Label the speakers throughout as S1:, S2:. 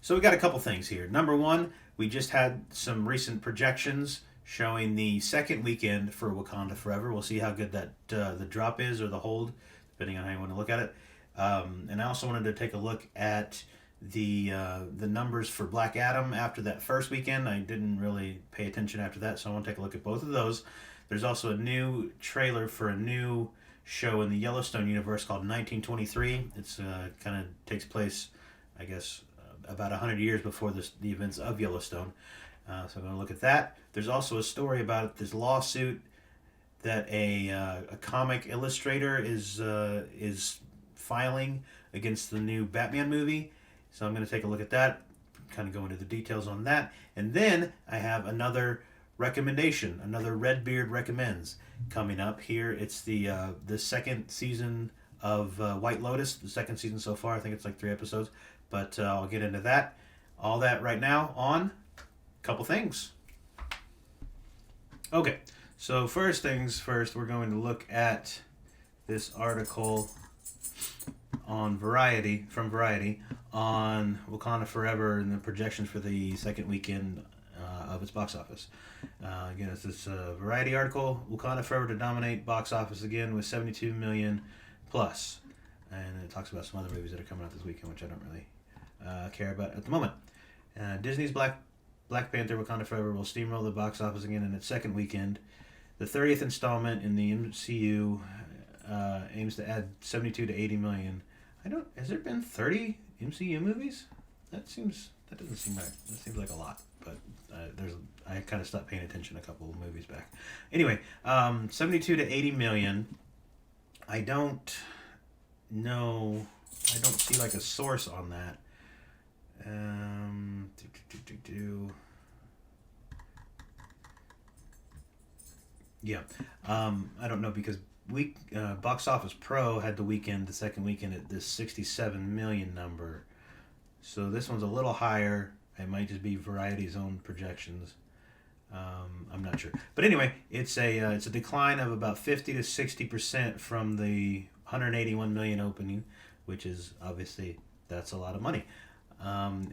S1: So we got a couple things here. Number one, we just had some recent projections showing the second weekend for Wakanda Forever. We'll see how good that the drop is or the hold, depending on how you want to look at it. And I also wanted to take a look at the numbers for Black Adam after that first weekend. I didn't really pay attention after that, so I want to take a look at both of those. There's also a new trailer for a new show in the Yellowstone universe called 1923. It's kind of takes place, I guess, about 100 years before the events of Yellowstone. So I'm going to look at that. There's also a story about this lawsuit that a comic illustrator is filing against the new Batman movie. So I'm going to take a look at that, kind of go into the details on that. And then I have another recommendation, another Redbeard recommends coming up here. It's the second season of White Lotus, the second season so far. I think it's like 3 episodes, but I'll get into that. All that right now on a couple things. Okay, so first things first, we're going to look at this article on Variety, from Variety, on Wakanda Forever and the projections for the second weekend of its box office. Again, it's this Variety article, Wakanda Forever to dominate box office again with 72 million plus. And it talks about some other movies that are coming out this weekend, which I don't really care about at the moment. Disney's Black Panther Wakanda Forever will steamroll the box office again in its second weekend. The 30th installment in the MCU aims to add 72 to 80 million. Has there been 30 MCU movies? That doesn't seem right. That seems like a lot, but I kind of stopped paying attention a couple of movies back. Anyway, 72 to 80 million. I don't know. I don't see like a source on that. Yeah. I don't know because Box Office Pro had the second weekend at this 67 million number. So this one's a little higher. It might just be Variety's own projections. I'm not sure. But anyway, it's a decline of about 50 to 60% from the 181 million opening, which is obviously, that's a lot of money.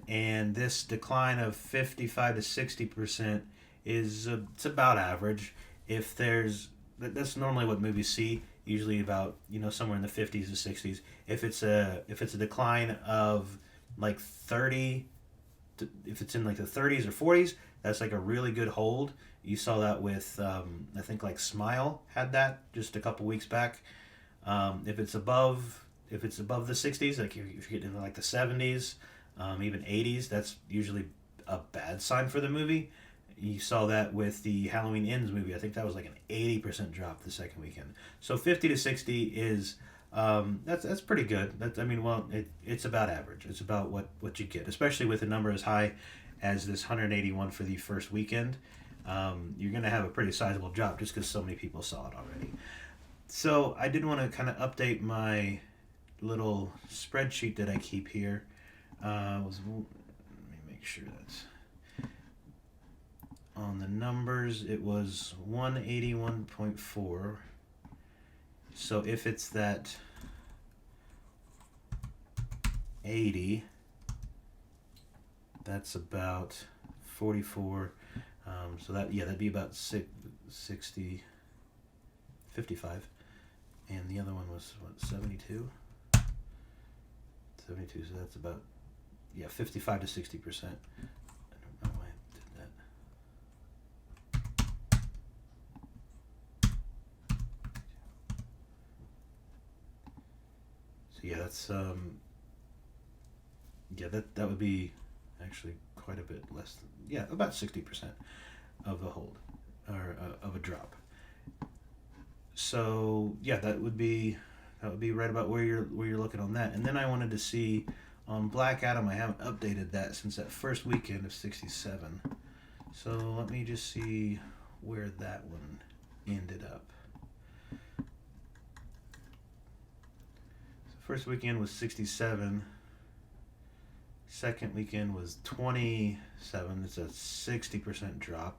S1: And this decline of 55 to 60% is it's about average. That's normally what movies see, usually about somewhere in the 50s to 60s. If it's a decline of like 30, if it's in like the 30s or 40s, that's like a really good hold. You saw that with I think like Smile had that just a couple weeks back. If it's above the 60s, like if you get into like the 70s, even 80s, that's usually a bad sign for the movie. You saw that with the Halloween Ends movie. I think that was like an 80% drop the second weekend. So 50 to 60 is that's pretty good. It's about average. It's about what you get, especially with a number as high as this 181 for the first weekend. You're going to have a pretty sizable drop just because so many people saw it already. So I did want to kind of update my little spreadsheet that I keep here. Let me make sure that's on the numbers. It was 181.4. So if it's that 80, that's about 44. So that'd be about 60, 55. And the other one was 72? 72, so that's about 55 to 60%. I don't know why I did that. So that would be actually quite a bit less than, about 60% of a hold or of a drop. So that would be right about where you're looking on that. And then I wanted to see on Black Adam, I haven't updated that since that first weekend of 67. So let me just see where that one ended up. So first weekend was 67. Second weekend was 27. It's a 60% drop,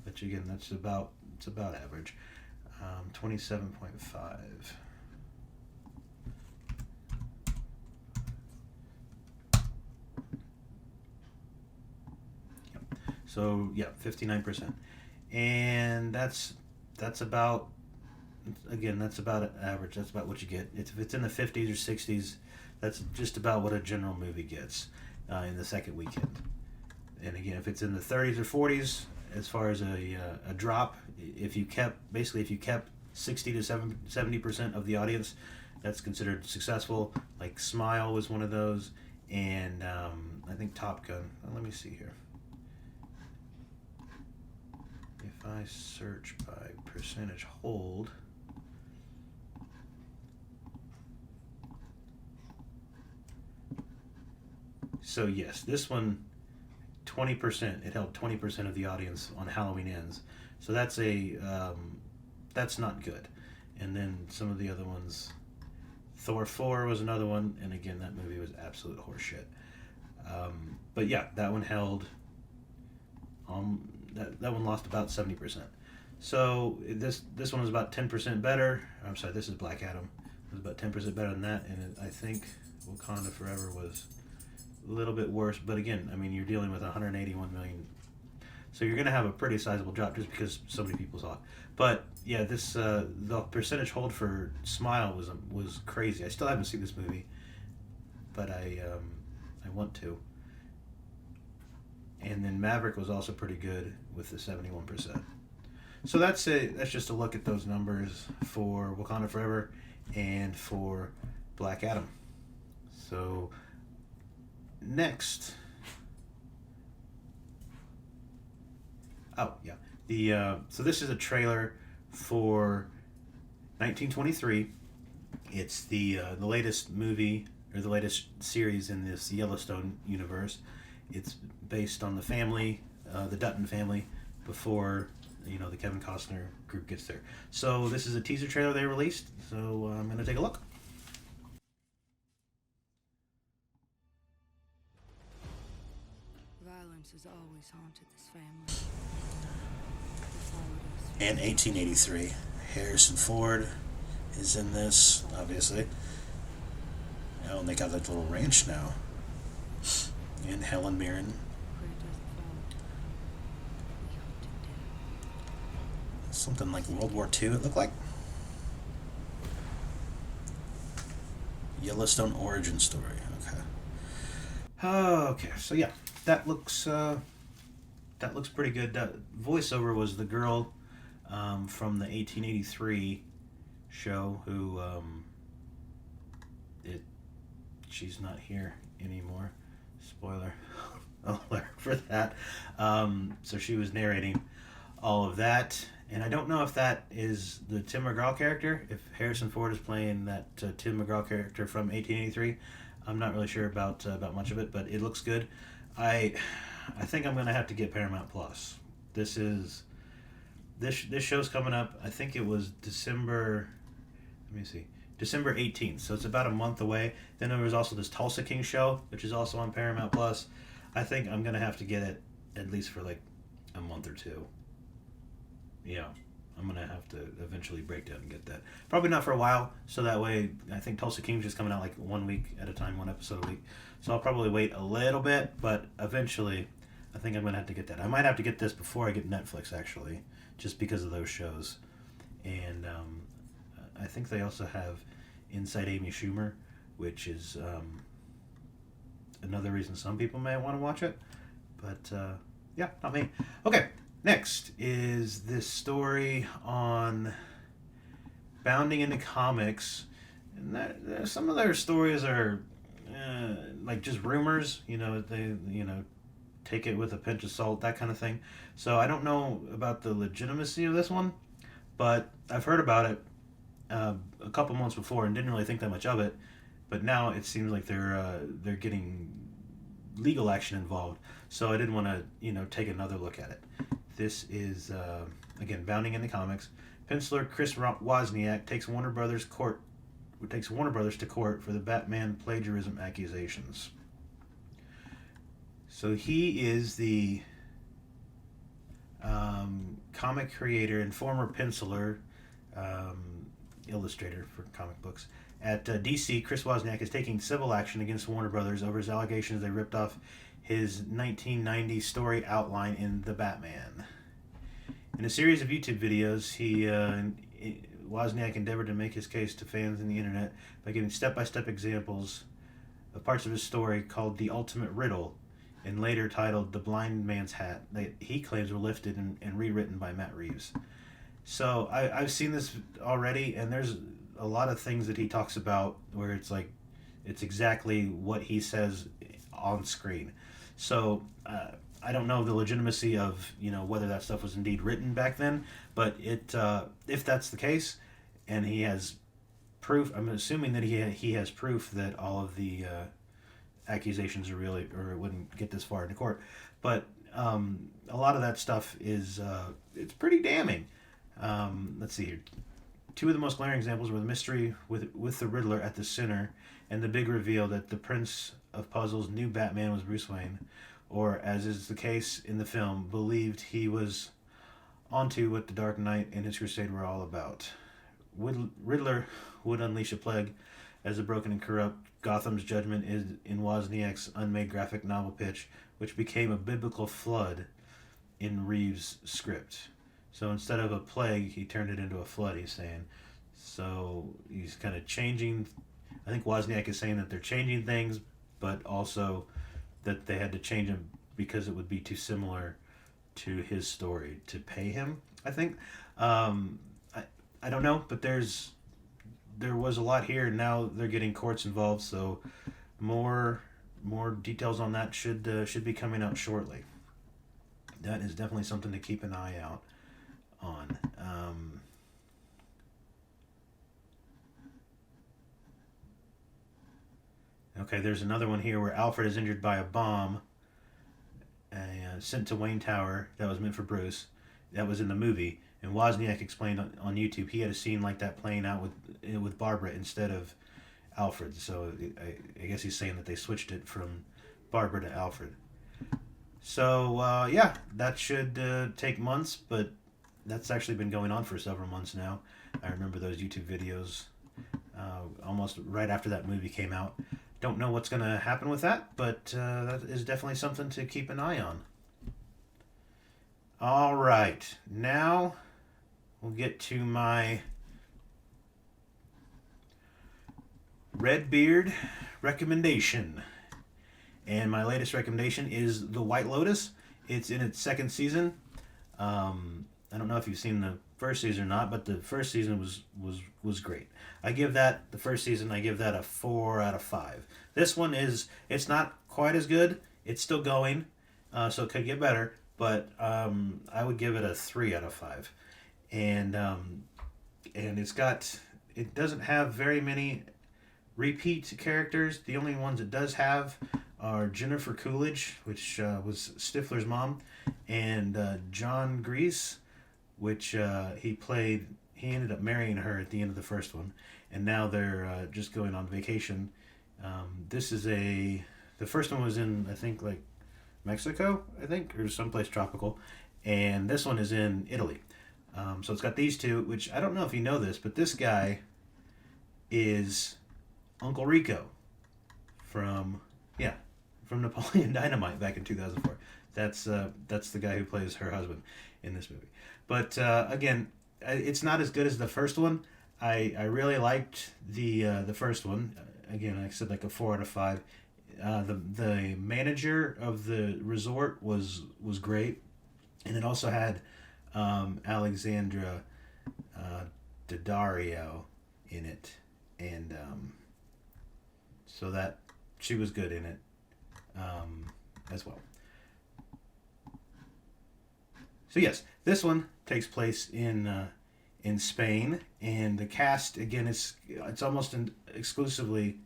S1: but again, it's about average. 27.5. So yeah, 59%, and that's about, again, that's about average. That's about what you get. If it's in the 50s or 60s, that's just about what a general movie gets in the second weekend. And again, if it's in the 30s or 40s, as far as a drop, if you kept 60 to 70% of the audience, that's considered successful. Like Smile was one of those, and I think Top Gun. Let me see here. If I search by percentage hold, so yes, this one, 20%. It held 20% of the audience on Halloween Ends. So that's not good. And then some of the other ones, Thor 4 was another one, and again, that movie was absolute horseshit. But yeah, that one held. That one lost about 70%. So this one was about 10% better. I'm sorry, this is Black Adam. It was about 10% better than that, and I think Wakanda Forever was a little bit worse. But again, I mean, you're dealing with 181 million, so you're going to have a pretty sizable drop just because so many people saw it. But yeah, the percentage hold for Smile was crazy. I still haven't seen this movie, but I want to. And then Maverick was also pretty good with the 71%. So that's it. That's just a look at those numbers for Wakanda Forever and for Black Adam. So next, oh yeah, so this is a trailer for 1923. It's the latest movie, or the latest series in this Yellowstone universe. It's based on the family, the Dutton family, before the Kevin Costner group gets there. So this is a teaser trailer they released. So I'm gonna take a look.
S2: Violence has always haunted this family.
S3: In 1883, Harrison Ford is in this, obviously. Oh, and they got that little ranch now. And Helen Mirren. Something like World War II, it looked like. Yellowstone origin story. Okay.
S1: Okay, so yeah, that looks pretty good. Voiceover was the girl from the 1883 show who she's not here anymore. Spoiler alert for that. So she was narrating all of that, and I don't know if that is the Tim McGraw character. If Harrison Ford is playing that Tim McGraw character from 1883, I'm not really sure about much of it, but it looks good. I think I'm gonna have to get Paramount Plus. This show's coming up. I think it was December. Let me see. December 18th, so it's about a month away. Then there was also this Tulsa King show, which is also on Paramount Plus. I think I'm gonna have to get it at least for like a month or two. Yeah, I'm gonna have to eventually break down and get that. Probably not for a while, so that way I think Tulsa King's just coming out like 1 week at a time, one episode a week. So I'll probably wait a little bit, but eventually I think I'm gonna have to get that. I might have to get this before I get Netflix, actually, just because of those shows. And I think they also have Inside Amy Schumer, which is another reason some people may want to watch it. But yeah, not me. Okay, next is this story on Bounding into Comics. And some of their stories are like just rumors. They take it with a pinch of salt, that kind of thing. So I don't know about the legitimacy of this one, but I've heard about it a couple months before and didn't really think that much of it. But now it seems like they're getting legal action involved. So I didn't want to take another look at it. This is again Bounding into Comics. Penciler Chris Wozniak takes Warner Brothers to court for the Batman plagiarism accusations. So he is the comic creator and former penciler, illustrator for comic books, At DC, Chris Wozniak is taking civil action against Warner Brothers over his allegations they ripped off his 1990 story outline in The Batman. In a series of YouTube videos, Wozniak endeavored to make his case to fans in the internet by giving step-by-step examples of parts of his story called The Ultimate Riddle, and later titled The Blind Man's Hat, that he claims were lifted and rewritten by Matt Reeves. So I've seen this already, and there's a lot of things that he talks about where it's like, it's exactly what he says on screen. So I don't know the legitimacy of, whether that stuff was indeed written back then, but if that's the case, and he has proof, I'm assuming that he has proof that all of the accusations are really, or it wouldn't get this far into court. But a lot of that stuff is it's pretty damning. Let's see here. Two of the most glaring examples were the mystery with the Riddler at the center, and the big reveal that the Prince of Puzzles knew Batman was Bruce Wayne, or as is the case in the film, believed he was onto what the Dark Knight and his crusade were all about. Riddler would unleash a plague as the broken and corrupt Gotham's judgment is in Wozniak's unmade graphic novel pitch, which became a biblical flood in Reeves' script. So instead of a plague, he turned it into a flood, he's saying. So he's kind of changing. I think Wozniak is saying that they're changing things, but also that they had to change them because it would be too similar to his story to pay him, I think. I don't know, but there was a lot here, and now they're getting courts involved, so more details on that should be coming out shortly. That is definitely something to keep an eye out on. Okay, there's another one here where Alfred is injured by a bomb sent to Wayne Tower that was meant for Bruce. That was in the movie. And Wozniak explained on YouTube he had a scene like that playing out with Barbara instead of Alfred. So I guess he's saying that they switched it from Barbara to Alfred. So, yeah, that should take months, but that's actually been going on for several months now. I remember those YouTube videos almost right after that movie came out. Don't know what's going to happen with that, but that is definitely something to keep an eye on. All right, now we'll get to my Redbeard recommendation. And my latest recommendation is The White Lotus. It's in its second season. I don't know if you've seen the first season or not, but the first season was great. The first season, I give that a 4 out of 5. This one it's not quite as good. It's still going, so it could get better, but I would give it a 3 out of 5. And it doesn't have very many repeat characters. The only ones it does have are Jennifer Coolidge, which was Stifler's mom, and John Grease, which he ended up marrying her at the end of the first one, and now they're just going on vacation. The first one was in, I think, like Mexico, or someplace tropical, and this one is in Italy. So it's got these two, which I don't know if you know this, but this guy is Uncle Rico from Napoleon Dynamite back in 2004. That's the guy who plays her husband in this movie. But again, it's not as good as the first one. I really liked the first one. Again, I said like a 4 out of 5. The manager of the resort was great, and it also had Alexandra Daddario in it, and so that she was good in it as well. So yes, this one takes place in Spain, and the cast again it's almost exclusively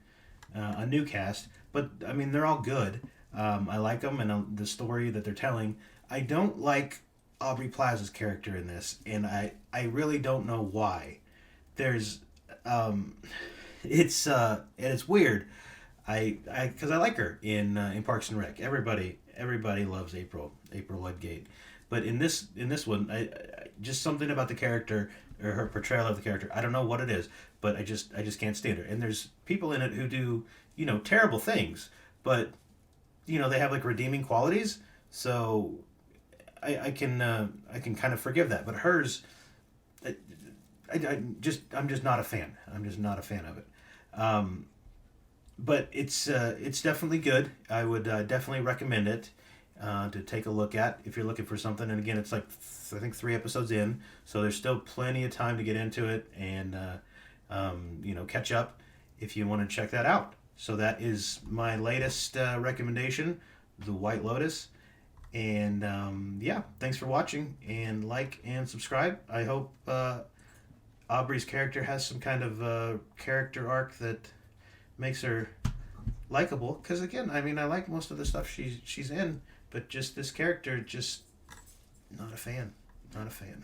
S1: a new cast, but I mean they're all good. I like them and the story that they're telling. I don't like Aubrey Plaza's character in this, and I really don't know why. There's it's weird. Because I like her in Parks and Rec. Everybody loves April Ludgate, but in this one, I just something about the character or her portrayal of the character. I don't know what it is, but I just can't stand her. And there's people in it who do, you know, terrible things, but you know, they have like redeeming qualities. So I can kind of forgive that. But hers, I'm just not a fan. I'm just not a fan of it. But it's definitely good. I would definitely recommend it to take a look at if you're looking for something. And again, it's like I think 3 episodes in, so there's still plenty of time to get into it and you know, catch up if you want to check that out. So that is my latest recommendation, The White Lotus. And yeah, thanks for watching, and like and subscribe. I hope Aubrey's character has some kind of character arc that makes her likable. Because again, I mean, I like most of the stuff she's in, but just this character, just not a fan. Not a fan.